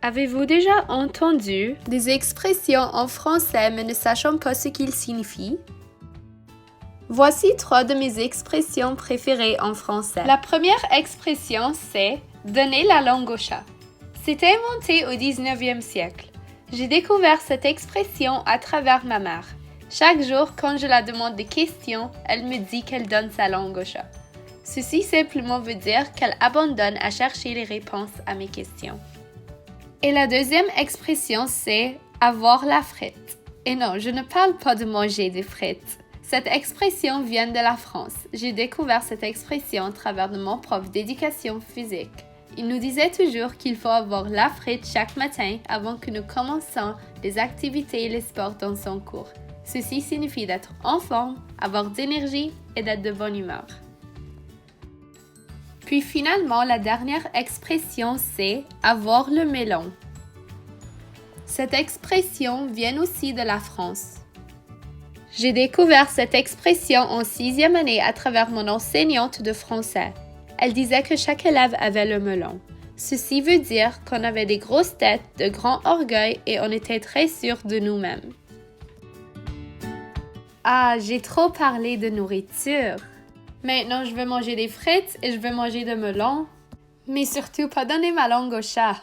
Avez-vous déjà entendu des expressions en français mais ne sachant pas ce qu'ils signifient? Voici 3 de mes expressions préférées en français. La première expression, c'est « donner la langue au chat ». C'était inventé au 19e siècle. J'ai découvert cette expression à travers ma mère. Chaque jour, quand je la demande des questions, elle me dit qu'elle donne sa langue au chat. Ceci simplement veut dire qu'elle abandonne à chercher les réponses à mes questions. Et la deuxième expression, c'est « avoir la frite ». Et non, je ne parle pas de manger des frites. Cette expression vient de la France. J'ai découvert cette expression à travers de mon prof d'éducation physique. Il nous disait toujours qu'il faut avoir la frite chaque matin avant que nous commencions les activités et les sports dans son cours. Ceci signifie d'être en forme, avoir d'énergie et d'être de bonne humeur. Puis finalement, la dernière expression, c'est « avoir le melon ». Cette expression vient aussi de la France. J'ai découvert cette expression en 6e année à travers mon enseignante de français. Elle disait que chaque élève avait le melon. Ceci veut dire qu'on avait des grosses têtes, de grands orgueils et on était très sûrs de nous-mêmes. Ah, j'ai trop parlé de nourriture. Maintenant, je veux manger des frites et je veux manger de melon. Mais surtout, pas donner ma langue au chat.